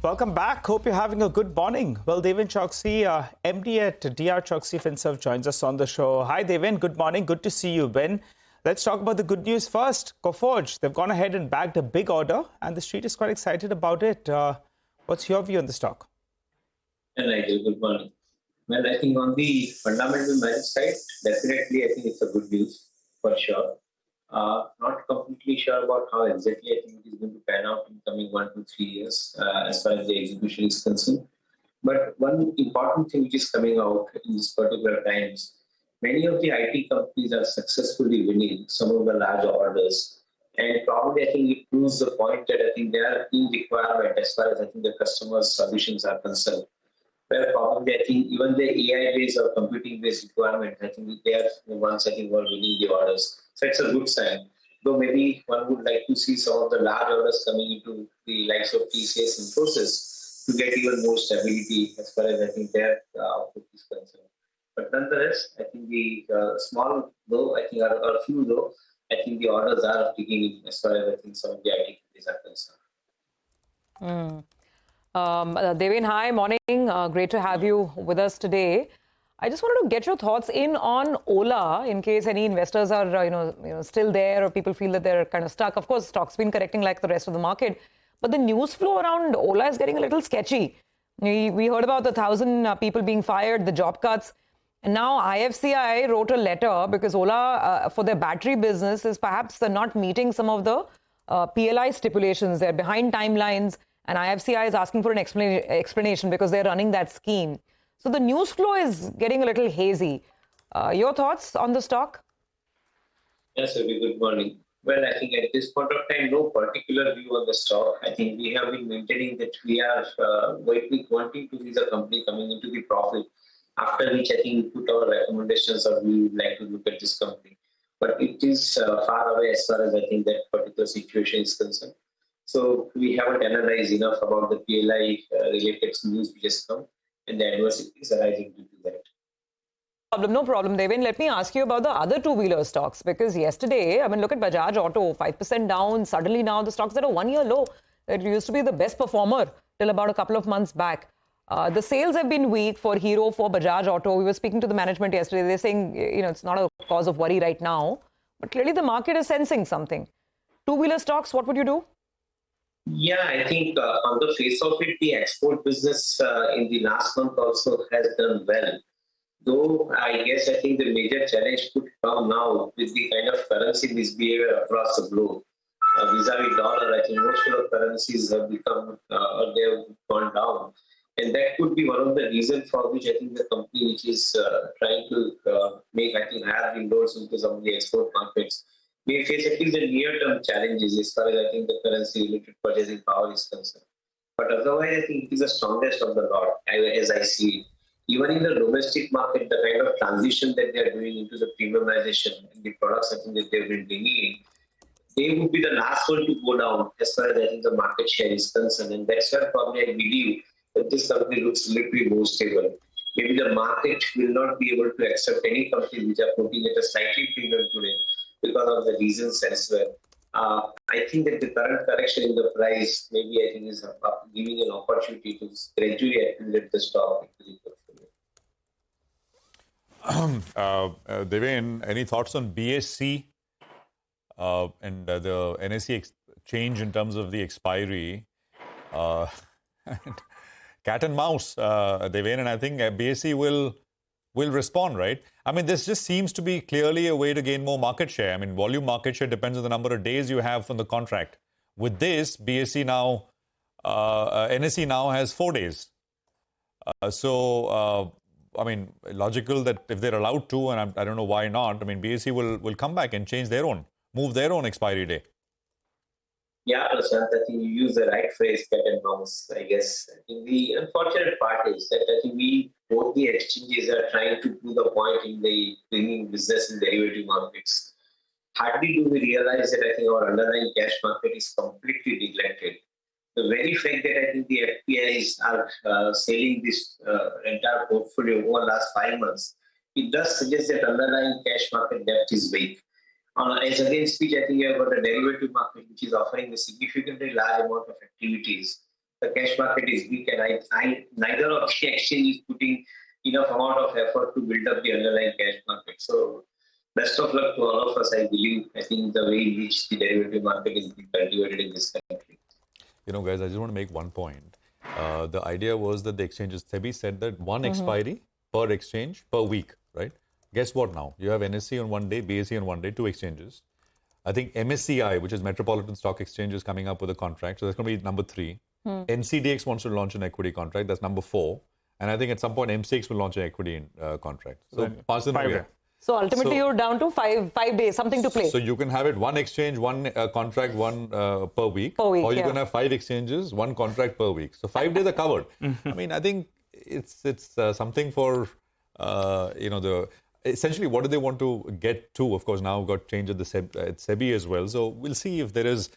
Welcome back. Hope you're having a good morning. Well, Deven Choksey, MD at DRChoksey Finserv, joins us on the show. Hi, Deven. Good morning. Good to see you, Ben. Let's talk about the good news first. Coforge, they've gone ahead and bagged a big order, and the street is quite excited about it. What's your view on the stock? Nigel, good morning. Well, I think on the fundamental merit side, definitely I think it's a good news for sure. Not completely sure about how exactly I think it is going to pan out in coming 1 to 3 years as far as the execution is concerned. But one important thing which is coming out in this particular times, many of the IT companies are successfully winning some of the large orders. And probably I think it proves the point that I think they are in requirement as far as I think the customers' solutions are concerned. Where probably I think even the AI-based or computing-based requirement, I think they are the ones I think who are winning the orders. So it's a good sign. Though maybe one would like to see some of the large orders coming into the likes of TCS and process to get even more stability as far as I think their output is concerned. But nonetheless, I think the small though, I think are a few though, I think the orders are kicking in as far as I think some of the IT companies are concerned. Deven, hi, morning. Great to have you with us today. I just wanted to get your thoughts in on Ola, in case any investors are, still there or people feel that they're kind of stuck. Of course, stock's been correcting like the rest of the market, but the news flow around Ola is getting a little sketchy. We heard about the 1,000 people being fired, the job cuts, and now IFCI wrote a letter because Ola, for their battery business, is perhaps not meeting some of the PLI stipulations. They're behind timelines. And IFCI is asking for an explanation because they're running that scheme. So the news flow is getting a little hazy. Your thoughts on the stock? Yes, very good morning. Well, I think at this point of time, no particular view on the stock. I think we have been maintaining that we are wanting to see the company coming into the profit, after which I think we put our recommendations or we would like to look at this company. But it is far away as far as I think that particular situation is concerned. So we haven't analyzed enough about the PLI related news which has come and the adversities arising due to that. No problem, Deven. Let me ask you about the other two-wheeler stocks, because yesterday, look at Bajaj Auto, 5% down. Suddenly now the stock's at a one-year low. It used to be the best performer till about a couple of months back. The sales have been weak for Hero, for Bajaj Auto. We were speaking to the management yesterday. They're saying, it's not a cause of worry right now. But clearly the market is sensing something. Two-wheeler stocks, what would you do? Yeah, I think on the face of it, the export business in the last month also has done well. Though I think the major challenge could come now with the kind of currency misbehavior across the globe. Vis-a-vis dollar, I think most of the currencies have become, they have gone down. And that could be one of the reasons for which I think the company which is trying to make, higher inroads into some of the export markets may face at least the near-term challenges as far as I think the currency-related purchasing power is concerned. But otherwise, I think it is the strongest of the lot, as I see it. Even in the domestic market, the kind of transition that they are doing into the premiumization and the products I think that they've been bringing in, they would be the last one to go down as far as I think the market share is concerned. And that's where probably I believe that this company looks a little bit more stable. Maybe the market will not be able to accept any company which are putting at a slightly premium today, because of the reasons as well. I think that the current correction in the price maybe I think is giving an opportunity to gradually accumulate the stock into the portfolio. Deven, any thoughts on BSC and the NSE change in terms of the expiry? Cat and mouse, Deven, and I think BSC will respond, right? This just seems to be clearly a way to gain more market share. Volume market share depends on the number of days you have from the contract. With this, BSC now, NSE now has 4 days. Logical that if they're allowed to, and I don't know why not, BSC will come back and move their own expiry day. Yeah, Prashant, I think you use the right phrase, cat and mouse, I guess. I think the unfortunate part is that I think both the exchanges are trying to prove the point in the bringing business in derivative markets. Hardly do we realize that I think our underlying cash market is completely neglected. The very fact that I think the FPIs are selling this entire portfolio over the last 5 months, it does suggest that underlying cash market depth is weak. As against which, I think you have got a derivative market which is offering a significantly large amount of activities the cash market is weak, and neither of the exchange is putting enough amount of effort to build up the underlying cash market. So best of luck to all of us, I believe. I think the way in which the derivative market is being cultivated in this country. You know, guys, I just want to make one point. The idea was that the exchanges, SEBI said that one expiry per exchange per week, right? Guess what now? You have NSE on one day, BSE on one day, 2 exchanges. I think MSCI, which is Metropolitan Stock Exchange, is coming up with a contract. So that's going to be number 3. NCDX wants to launch an equity contract. That's number 4. And I think at some point, MCX will launch an equity contract. So, 5 So ultimately, you're down to 5 days, something to play. So you can have it one exchange, one contract, one per week. Or you can have 5 exchanges, one contract per week. So 5 days are covered. I mean, I think it's something for, essentially, what do they want to get to? Of course, now got change at the SEBI as well. So we'll see if there is,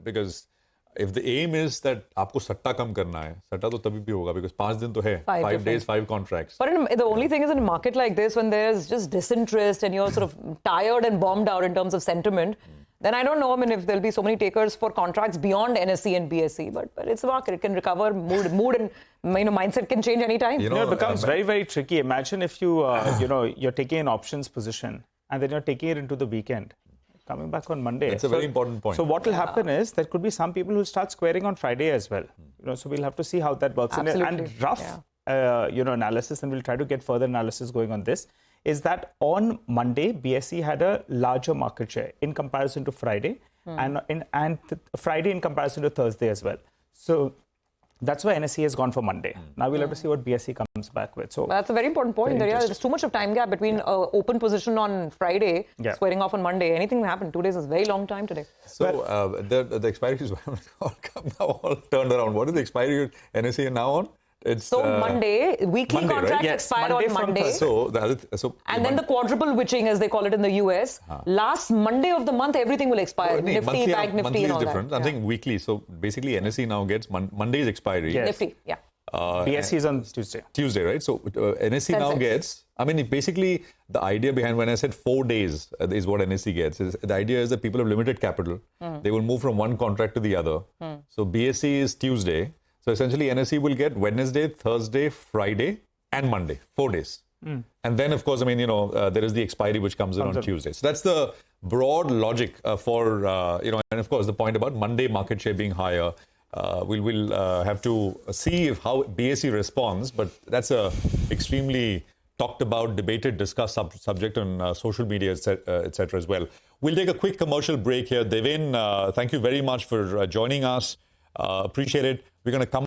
because if the aim is that आपको सट्टा कम करना है, सट्टा तो तभी भी होगा because 5 दिन तो है, 5 days, 5 contracts. But the only thing is in a market like this, when there's just disinterest and you're sort of tired and bombed out in terms of sentiment, then I don't know, if there'll be so many takers for contracts beyond NSE and BSE, but it's a market. It can recover, mood and mindset can change anytime. It becomes very, very tricky. Imagine if you, you're taking an options position and then you're taking it into the weekend. Coming back on Monday. It's a very important point. So what will happen is there could be some people who start squaring on Friday as well. So we'll have to see how that works. And rough, analysis, and we'll try to get further analysis going on this, is that on Monday, BSE had a larger market share in comparison to Friday and Friday in comparison to Thursday as well. So that's why NSE has gone for Monday. Now we'll have to see what BSE comes back with. So that's a very important point. There's too much of time gap between open position on Friday, squaring off on Monday. Anything can happen. 2 days is a very long time today. So the expiry is all turned around. What is the expiry NSE now on? It's Monday, weekly contracts right? expire on Monday. And then the quadruple witching, as they call it in the US, last Monday of the month, everything will expire. Nifty, Bank Nifty and all different. I'm saying weekly. So basically, NSE now gets Monday's expiry. Yes. Nifty, BSE is on Tuesday. Tuesday, right? So NSE now gets, basically the idea behind when I said 4 days is what NSE gets. The idea is that people have limited capital. They will move from one contract to the other. So BSE is Tuesday. So essentially, NSE will get Wednesday, Thursday, Friday, and Monday, 4 days. And then, of course, there is the expiry which comes in on Tuesday. So that's the broad logic for, and of course, the point about Monday market share being higher. We'll have to see how BSE responds, but that's a extremely talked about, debated, discussed subject on social media, etc. as well. We'll take a quick commercial break here. Deven, thank you very much for joining us. Appreciate it. We're going to come